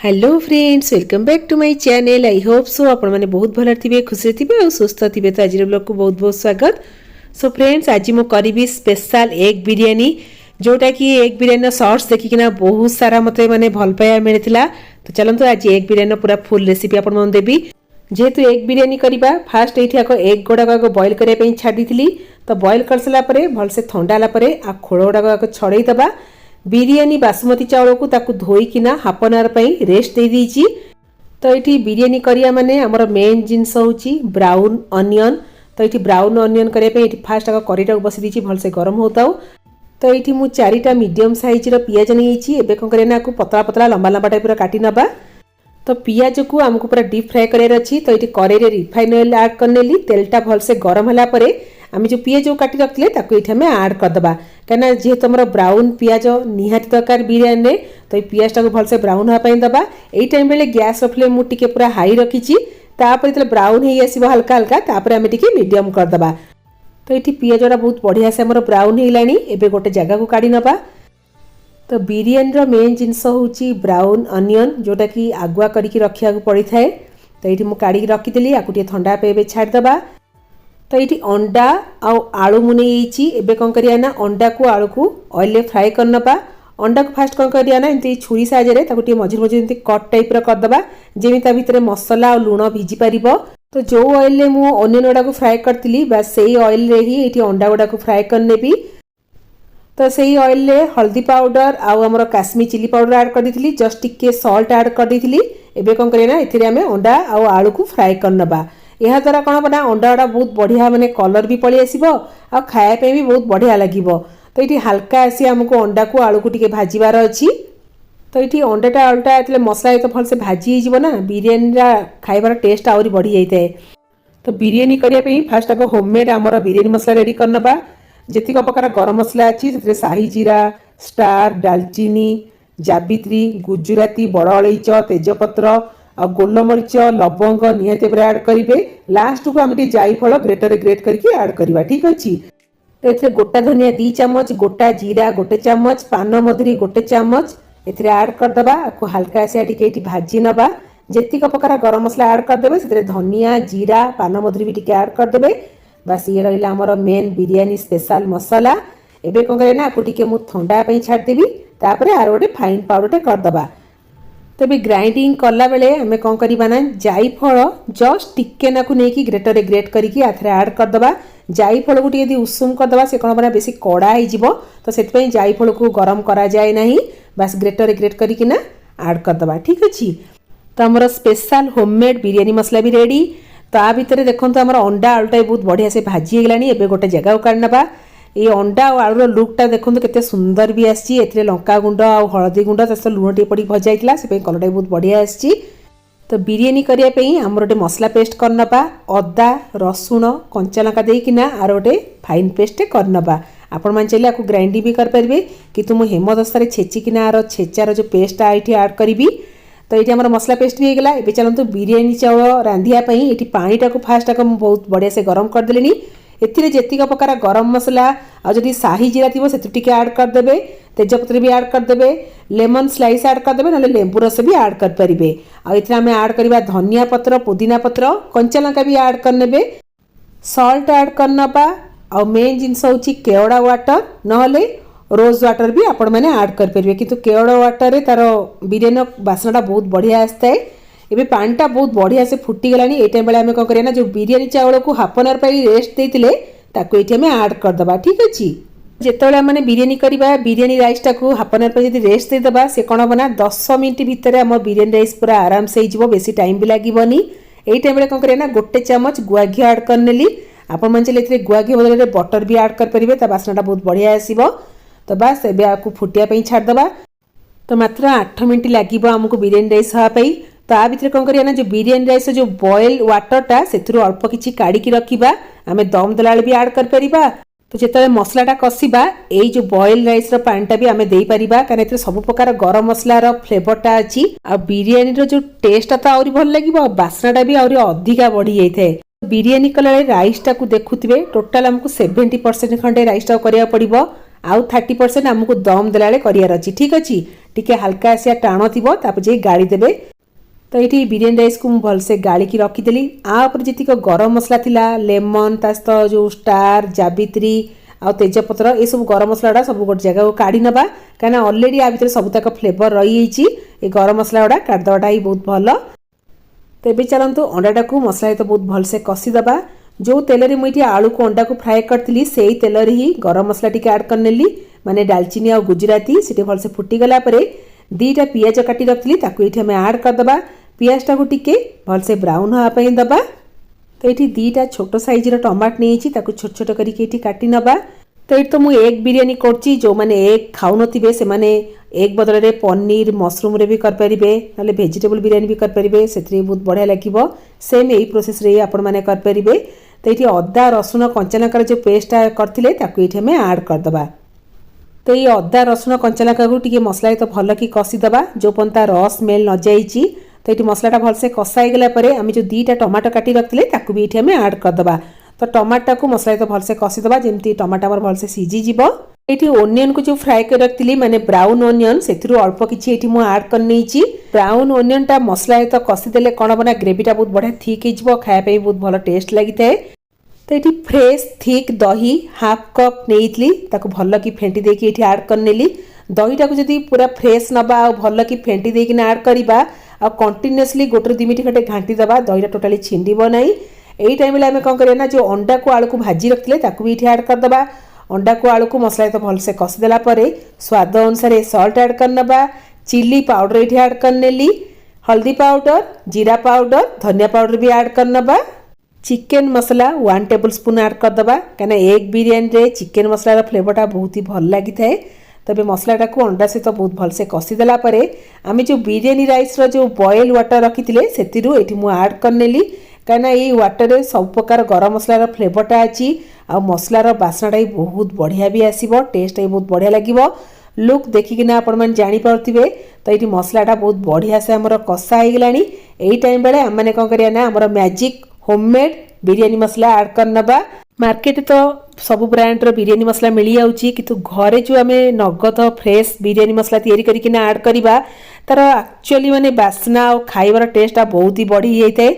Hello friends, welcome back to my channel. I hope so आपण मैंने बहुत भल थे, खुशी थे और सुस्थ थे। तो आज ब्लॉग को बहुत बहुत स्वागत। सो फ्रेंड्स, आज मु करी स्पेशल एग बिरियानी, जोटा कि एग बिरियानी शॉर्ट्स देखिकिना बहुत सारा मत मैंने भल पाया मिलता। तो चलते आज एग बिरियानी पूरा फुल रेसिपी आपन देवी। जेहेतु एग बिरियानी करवा फास्ट ये एग गुड़ाक बॉइल करने छाड़ी थी। तो बॉइल कर सारा भलसे थंडा आ खोल गुड़ाक छड़ईदबा। बिरियानी बासमती चाउल को ताकू धोईकिना हाफ एन आवर रेस्ट दे दीची। तो ये बिरियानी करिया माने हमर मेन जिनस होची ब्राउन अनियन। तो ये ब्राउन अनियन करने फास्ट आग करीटा बसी दीची, भलसे गरम होता। तो ये मु 4टा मीडियम साइज पियाज नहीं एबे कौन करना पतला पतला लंबा लंबा टाइप काटी नबा। तो पियाज को आमको पूरा डीप फ्राए करार अच्छी। तो ये कड़े रिफाइन ऑयल ऐड करनेली। तेलटा भलसे गरम होला परे आम जो पियाज काटी रखिले ताको ये आड करदबा, कहीं जेहेतु आम ब्राउन पियाज निहाती दरकार बिरियानी। तो ये पियाज टाक भलसे ब्राउन होगापी दबा। यही टाइम बेले गैस फ्लेम मुझे पूरा हाई रखी। जो ब्राउन हो आसो हल्का हल्का तापर आम मीडियम करदबा। तो ये पियाजटा बहुत बढ़िया से आम ब्राउन होलानी। एबे गोटे जगह को काढ़ी नबा। तो बिरियानी मेन जिनस होची ब्राउन अनियन, जोटा कि आगुआ करके रखा पड़ी थाए। तो ये मुझे काढ़ी रखीदेली, आपको ठंडा पे छाड़दबा। तो ये अंडा आलू मुझे एबे कौन करिया ना अंडा को आलू को ऑयल फ्राए करनबा। अंडा को फास्ट कौन करिया ना एमती छुरी साहाय्य मझे मझे एमती कट टाइप करदबा, जेमी ता भितर मसला और लुण भिजी पारिबो। तो जो ऑयल रे मु अनियन गुड़ा को फ्राए करती बस से ऑयल रे ही ये अंडा गुड़ा को फ्राए करनेबी। तो सही ऑयल रे हल्दी पाउडर आमर काश्मीर चिली पाउडर ऐड कर दी, जस्ट टिके सॉल्ट ऐड कर दी। एबे कौन करिया ना एथिरे आमे अंडा और आलू को फ्राए करनबा। यह द्वारा कौन हम ना अंडा गुड़ा बहुत बढ़िया माने कलर भी पलि आसो आ खायापे भी बहुत बढ़िया लगे। तो ये हल्का आसी आमको अंडा को आलू को टिके भाजबार अच्छी। तो ये अंडाटा आलूटा ये मसला तो भलसे भाजी होना बिरियानी खाइबार टेस्ट आहरी बढ़ी जाए। तो बिरियानी करने फास्ट आग होममेड आमर बिरियानी मसला रेडी करनबा। जेतिक प्रकार गरम मसला अच्छी शाही जीरा, स्टार, दालचीनी, जावित्री, गुजराती, बड़ अलैच, तेजपत्र आ गोलमरीच, लवंग निहाती ऐड करेंगे। लास्ट को आम जायफल ग्रेटर ग्रेट करके ऐड करवा। ठीक अच्छे। तो ये गोटा धनिया 2 चामच, गोटा जीरा 1 चामच, पान मधुरी 1 चामच एथिरे ऐड करदबा। आपको हल्का से टिके भाजी नबा। जेतिक प्रकार गरम मसला ऐड करदे से धनिया, जीरा, पान मधुरी भी टिके ऐड करदे। बस ये रहा आमर मेन बिरियानी स्पेशल मसला। एबे कौन करे ना टिके मु ठंडा छाड़देवी। तापर आर गोटे फाइन पाउडर करदबा। तो भी ग्राइंडिंग कला बेले आम कौन करवा ना जायफल जस्ट टिके ना नहीं ग्रेटर ग्रेट करके आथरे ऐड करदबा। जायफल को यदि उषुम करदबा से कौन बना बेसी कड़ा हो, तो से जायफल को गरम करा जाए नहीं, बस ग्रेटर ग्रेट करके ना ऐड करदबा। ठीक अच्छे। तो आमर स्पेशल होममेड बिरियानी मसला भी रेडी। तो आ भितर देखो आमर अंडा आलूटा बहुत बढ़िया से भाजी होगलानी। एबे गोटे जगह को काढ़ी नबा। ये अंडा और आलूर लुकटा देखो केते सुंदर भी आसी। एथिरे लंका गुंड और हलदी गुंड सहित लुण टे पड़ी भजा से कलर बहुत बढ़िया आसी। तो बिरियानी करने आमर गोटे मसला पेस्ट करनबा। अदा, रसुण, कंचा लंका देकिना आर गोटे फाइन पेस्ट करनबा। आपण मान चाहिए आपको ग्राइंडिंग भी करेंगे, किंतु मुझे हेमदस्तार छेचिकिना आर छेचार जो पेस्ट ये ऐड करी। तो ये आम मसला पेस्ट भी होगा। ये चलते बिरियानी चाउल रांधियापाई ये पानीटा को फास्ट आग बहुत बढ़िया से गरम करदेली। एथिरे जेतिक प्रकार गरम मसला आदि शाही जीरा थी से ऐड करदे, तेजपत्र भी ऐड करदे, लेमन स्लाइस ऐड करदे, ना लेंबू रस भी ऐड करेंगे। आम ऐड करवा धनिया पत्र, पुदीना पत्र, कंचा लंका भी ऐड करने, सॉल्ट ऐड करनबा। आ मेन जिनस होची केवड़ा वाटर नहले रोज वाटर भी आपण मैंने ऐड करेंगे, किंतु केवड़ा वाटर रे तार बिरियानी बासनाटा बहुत बढ़िया आसता है। एबे पानीटा बहुत बढ़िया से फुटीगलानी। ये टाइम बेले आम कौन करिया ना जो बिरियानी चाउल को हाफ एन आवर रेस्ट देते ताको ये ऐड करदबा। ठीक अच्छे। जितेबाला मैंने बिरियानी करवा बिरियानी राइसटा को हाफ एन आवर यदि रेस्ट देदबा से कौन हम ना 10 मिनट भितर आम बिरियानी राइस पूरा आराम से हो, बेसी टाइम भी लगभग। यही टाइम कौन करिया ना 1 चामच गुआ घी ऐड करनेली। आपण मान चाहिए गुआ घी बदल बटर भी ऐड करेंगे, बासनाटा बहुत बढ़िया आसो। तो बस एबे आपको फुटिया छाड़दबा। तो मात्र 8 मिनट लगे आमको बिरियानी राइस हाँपाई। तो आ भितर कौन करिया ना जो बिरियानी राइस जो बॉयल वाटरटा से अल्प किछि काढ़ी रखा आम दम देला भी ऐड कर। तो जिते मसलाटा कषा यही जो बॉयल राइस पानीटा भी आम दे पार, कहीं सब प्रकार गरम मसलार फ्लेवरटा अच्छी। आ बिरियानी जो टेस्टा तो आहरी भल लगे, बासनाटा भी आहरी अधिका बढ़ी जाए। बिरियानी कला राइसटा को देखुवे टोटाल आमको 70% खंडे राइसटा करिया पड़िबो। आउ 30% आमको दम देला बेले करियार अछि। ठीक अछि, टिके हल्का आसिया टाण थिबो तापर जे गाड़ी देबे। तो ये बिरियानी राइस को भलसे गाड़ी की रखीदेली। आपर जी गरम मसला थिला लेमन तास्त जो स्टार जावित्री आ तेजपत्र ये सब गरम मसला सब गोटे जगह को काढ़ी नबा कहीं ऑलरेडी आ भीतर सब तक फ्लेवर रही ये गरम मसला गुड़ा काढ़ीदेवाटा ही बहुत भल। तो ये चलतु अंडाटा को मसला तो बहुत भलसे कषिदबा। जो तेल मुझे आलू को अंडा को फ्राए करी से तेल ही गरम मसला टी आड करनेली माने डालचीनी आ गुजराती से भलसे फुटीगला दीटा पियाज काटी रखी ये आड करदे। पियाजटा को टिके भलसे ब्राउन होगापी दबा। तो ये दीटा छोट साइज टमाट नहीं छोट छोट करके काटी नबा। तो ये तो मुझे एग बिरियानी करची जो माने एग खाऊ थे से माने एग बदल में पनीर मशरूम रे भी करेंगे ना भेजिटेबल बिरियानी भी करेंगे से बहुत बढ़िया लगे। सेम यही प्रोसेस रे आपण मैंने करेंगे। तो ये अदा रसुण कंचालंकार जो पेस्टा करते ये आड करदे। तो ये अदा रसुण कंचालंका को टिके मसला तो भल कि कषिदबा जो पंता रस स्मेल न जाइए। तो ये मसलाटा भलसे कषाईगला आम जो दीटा टमाटो काटी रखते भी ये आड करदे। तो टमाटा को मसला तो भलसे कषिदबा जमी टमाटा भलसे सीझीज। ये ओनियन को जो फ्राए कर रखी माने ब्राउन ओनियन से अल्प किसी आड करनी। ब्राउन ओनियन टा मसला तो कषिदेले कौन हम ना ग्रेवीटा बहुत बढ़िया थिक हो खायापी बहुत भल टेस्ट लगी थाए। तो ये फ्रेश थिक दही हाफ कप नहीं भल कि फेंटी देकी ये आड करनेली। दहीटा को जब पूरा फ्रेश नबा भल कि फेंटी देकी आड करवा आ कंटिन्यूअसली गोटे 2 मिनट खंडे घाटी दबा दहीटा टोटाली छिंडब ना। यही टाइम आम कौन करना जो अंडा को आलू को भाजी रखते भी ये आड करदे। अंडा को आलू को मसला तो भलसे कषिदेला स्वाद अनुसार सल्ट आड करनबा। चिली पाउडर ये आड करनेली हल्दी पाउडर जीरा पाउडर धनिया पाउडर भी आड करनबा। चिकेन मसला 1 टेबल स्पून आड करदबा कहीं एग बिरियानी रे चिकेन मसलार फ्लेवरटा बहुत ही भल लगी थाए। तबे मसलाटा को अंडा सहित बहुत भलसे कषिदेला आम जो बिरियानी राइस जो बॉयल वाटर रखी से आड करनेली कहीं ये वाटर रे सब प्रकार गरम मसलार फ्लेवरटा अच्छी आ मसलार बास्नाटा ही बहुत बढ़िया भी आसो टेस्ट ही बहुत बढ़िया लगे। लुक देखिकिना आपण मैंने जानीपे। तो ये मसलाटा बहुत बढ़िया से आमर कषा हो गला। यही टाइम बेले आम मैंने कौन करना आमर मैजिक होममेड बिरियानी मसला आड करनबा। मार्केट तो सब ब्रांड बिरियानी मसला मिल जाऊँगी किंतु घरे जो आम नगद फ्रेश बिरियानी मसला तैयारी करके आड करवा तार एक्चुअली माने बास्ना और खाइबार टेस्ट बहुत ही बढ़ी जाए।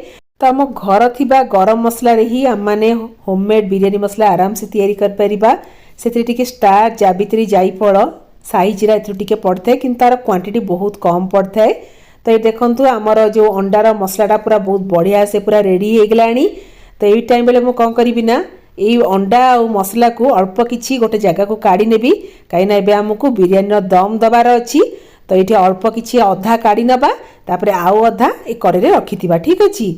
तो आम घर थिबा गरम मसला रे ही आम माने होममेड बिरियानी मसला आराम से तैयारी कर परिबा। से टिके स्टार जावित्री जायफल साइजरा एथे पड़ता है किंतु तार क्वांटिटी बहुत कम पड़ता है। तो ये देखंतु आमर जो अंडार मसलाटा पूरा बहुत बढ़िया से पूरा रेडी हो गला। तो यही टाइम बेले मु कौन करी ना ये अंडा और मसला को अल्प किसी गोटे जगह को काढ़ी नेबी कहीं आमको बिरियानी दम दबार अच्छी। तो ये अल्प किसी अधा काढ़ी नबा तापर आउ अधा ये कड़े रखी। ठीक अच्छे।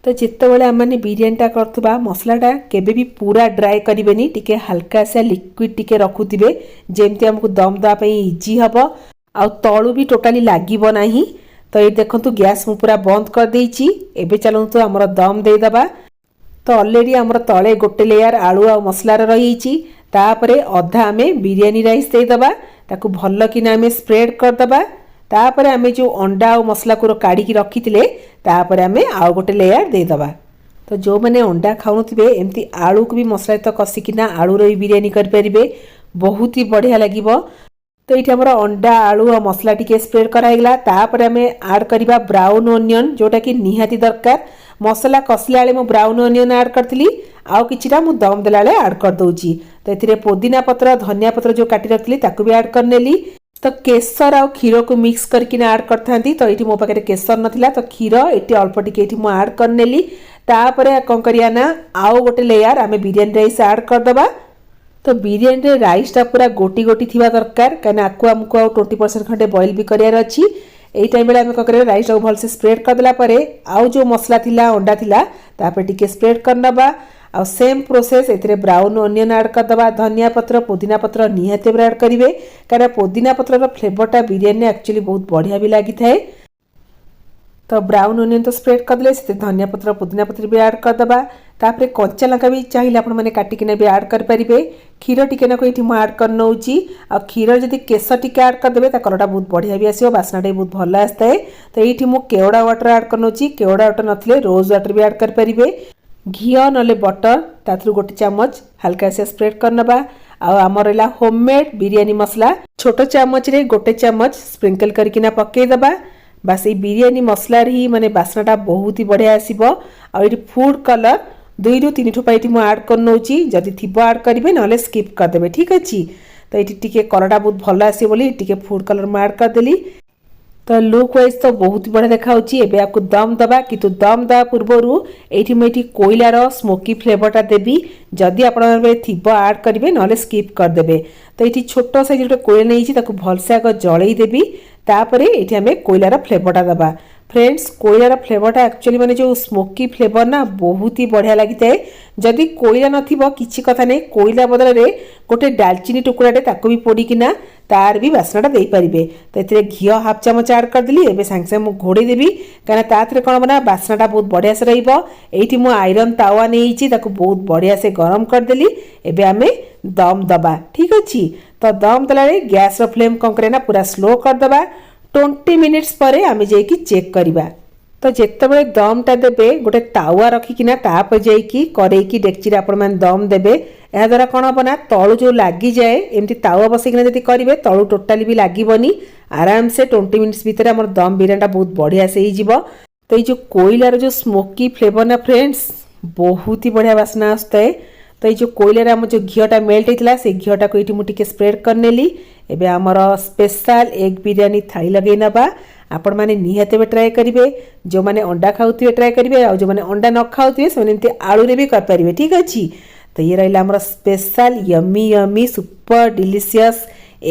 तो जितेबाला आम मैंने बिरियानीटा करथुबा मसलाटा केबे भी पूरा ड्राए करेंगे टिके हल्का सा लिक्विड टिके रखुवे जमती आमको दम देवाई इजी हम आ तलू भी टोटाली लगे ना। तो ये देखो गैस मु पूरा बंद कर देइछि। एबे चलतु आमर दम देदेबा। तो ऑलरेडी आमर तले गोटे लेयर आलू आ मसलार रही तापरे अधा आम बिरियानी राइस देदेबा ताकू भल कि आम स्प्रेड करदबा। तापरे आम जो अंडा और मसला को काढ़ी रखी तापरे आम आउ गोटे लेयर देदेबा। तो जो मैंने अंडा खाऊ थे एमती आलू को भी मसला तो कषिकिना आलूर भी बिरियानी करेंगे बहुत ही बढ़िया लगे। तो ये आमर अंडा आलू और मसला टी स्प्रेड कराइगला। तापर आम आड करवा ब्राउन ओनियन जोटा कि निहाती दरकार। मसला कषिला बेले मुझे ब्राउन ओनियन आड करी आउ किछिटा मु दम देला बेले आड कर दूची। तो ये पुदीना पत्र धनिया पत्र जो काटी रखी भी आड करनेली। तो केसर आ क्षीर को मिक्स करके आड करता। तो ये मो पाखे केसर नाला तो क्षीर ये अल्प टिके मुझे आड करनेली। तापर कौन करिया ना आउ गोटे लेयर आम बिरियानी राइस आड करदबा। तो बिरियानी रे राइसटा पूरा गोटी गोटी थिबा दरकार कहीं आपको आमको 20% खंडे बॉइल भी करार अच्छी। यही टाइम बेले आम कौन कर राइस को भलसे स्प्रेड करदेला आउ जो मसला थिला अंडा थिला तापर टिके स्प्रेड करनबा। आ सेम प्रोसेस ए ब्राउन ओनियन आड करदबा। धनिया पत्र पुदीना पत्र निहाती आड करेंगे कहीं पुदीना पत्र फ्लेवरटा बिरियानी एक्चुअली बहुत बढ़िया भी लगी थाए। तो ब्राउन ओनियन तो स्प्रेड करदे से धनिया पत्र पुदीना पत्र भी आड करदबा। तापर कंचा लंका भी चाहिए आपण मैंने काटिकिना भी आड करेंगे। क्षीर टिके ना ये आड कर नौची आ क्षीर जब केसर टिके आड करदे कलरटा बहुत बढ़िया भी आसो बास्नाटा बहुत भल आसता है। तो ये केवड़ा वाटर आड कर नौची केवड़ा वाटर नथिले रोज वाटर भी आड करेंगे। घी ना बटर ताथरू गोटे चामच हल्का से स्प्रेड करनबा आम रहा होममेड बिरियानी मसला छोट चामच रे गोटे चामच स्प्रिंकल करकिना पकईदबा बास ये बिरियानी मसला ही माने बास्नाटा बहुत ही बढ़िया आसीबो आ ये फूड कलर 2 ରୁ 3 ठोपा ये आड कर नौची जदि थिबो आड करिवे नले स्किप कर देबे ठीक अछि। तो ये टिके कलरटा बहुत भल आसी बोली टिके फूड कलर मैं आड कर देली। तो लुक वाइज तो बहुत बढ़िया देखा एबे आपको दम दबा किंतु दम दबा पूर्व ये कोयलार स्मोकी फ्लेवरटा देवी जदि आप थी आड करेंगे ना स्किप करदे। तो ये छोट साइज गोटे कोयला नहीं भलसे आग जलई देवी तापर ये आम कोयलार फ्लेवरटा दबा। फ्रेंड्स कोयलार फ्लेवरटा एक्चुअली माने जो स्मोकी फ्लेवर ना बहुत ही बढ़िया लगी है। जदि कोयला नथिबो किछि कथा नहीं कोयला बदल में गोटे डालचीनी टुकड़ाटे ताको भी पोड़ीकिना तार भी बास्नाटा दे पारिबे। तो ये घी हाफ चामच आड करदेली एबे सांगे सांगे घोड़े देवी कहीं ताथे कौन बना बास्नाटा बहुत बढ़िया से रही। मु आयरन तावा नहीं बहुत बढ़िया से गरम करदेली एबे आमे दम दबा ठीक अच्छी। तो दम दला गैस फ्लेम कौन करे पूरा स्लो करदबा 20 मिनिट्स पर आमे जाइकी चेक करवा। तो जितेबाला दमटा देवे गोटे तावा रखिकिना तापर जाइकी करेकी डेक्ची आपण मैंने दम देवे यह द्वारा कौन हम ना तलु जो लगी जाए एमती तावा बसैकिना जब करेंगे तलु टोटाली भी लगभग आराम से 20 मिनिट्स भितर आम दम बिरियानीटा बहुत बढ़िया से हो। तो ये जो कोयलार जो स्मोकी फ्लेवर ना फ्रेंड्स बहुत ही बढ़िया बास्ना आसता है। तो ये जो कोयलार आम जो घीटा मेल्ट होता से घीटा को ये मुझे स्प्रेड करनेली एबे आमर स्पेशल एग बिरियानी थाली लगे नबा आपण मैंने निहाते ट्राए करेंगे जो मैंने अंडा खाऊे ट्राए करेंगे और जो मैंने अंडा न खाऊे से एमती आलू भी करेंगे ठीक अच्छे। तो ये रहा आमर special yummy yummy super delicious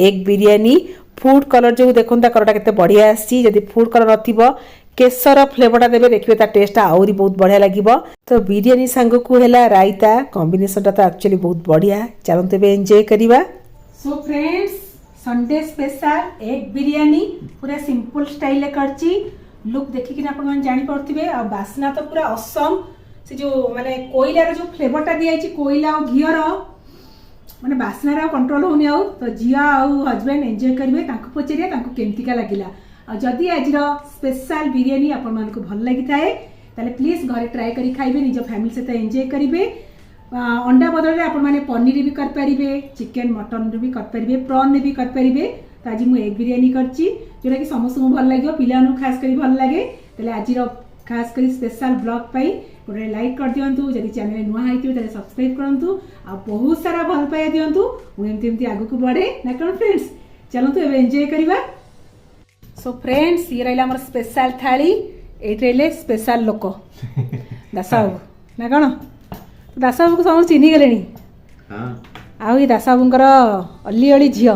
egg biryani food colour जो देखो कलरटा केते बढ़िया आसी जदि फूड कलर नथिबो केसर फ्लेवरटा देवे देखिए ता टेस्ट आहरी बहुत बढ़िया लगिबो। तो बिरियानी सांग को हैला रायता कॉम्बिनेशनटा तो एक्चुअली बहुत बढ़िया चलते एबे एंजॉय करिवा। So friends Sunday special egg biryani पूरा सिंपल स्टाइल रे करची लुक देखिक आप जानी पड़े आ बास्ना तो पूरा असम से जो माने कोयलार जो फ्लेवरटा दिया कोयला और घीर माने बास्नार कंट्रोल होनी आउ। तो झिया आउ हजबैंड एंजॉय करेंगे पचारे केमतिका लगिला जदि आज स्पेशल बिरियानी आपण मानक भल लगी थाए ताले प्लीज घरे ट्राए करी खाइबे निज फैमिली सहित एंजॉय करेंगे। अंडा बदल में आपण माने पनीर भी कर पारिबे चिकन मटन भी कर पारिबे प्रॉन भी कर पारिबे। तो आज मुझे एग बिरियानी करची जोटा कि समस्त भल लगे पिला खास कर भल लगे ताले आज खास कर स्पेशल ब्लॉग पाई गोटे लाइक कर दिंतु जदि चैनल नुआ होते सब्सक्राइब करूँ आ बहुत सारा भल पाया दिंतु मुझे आग को बढ़े ना कौन फ्रेंड्स चलतु एवं एंजॉय करवा। सो फ्रेंड्स ये रहा आम स्पेशल थाली ये रही स्पेशल लोक दासा बाबू ना कौन दासा बाबू को समस्त चिन्ही गले आउ ये दासा बाबूर अली अली झील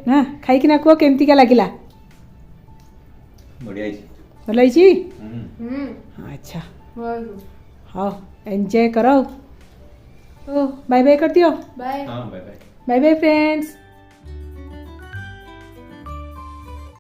ना खाइकिना कह केमतिका लगिला भल अच्छा हाँ एंजॉय करो बाय बाय कर दियो बाय बाय फ्रेंड्स।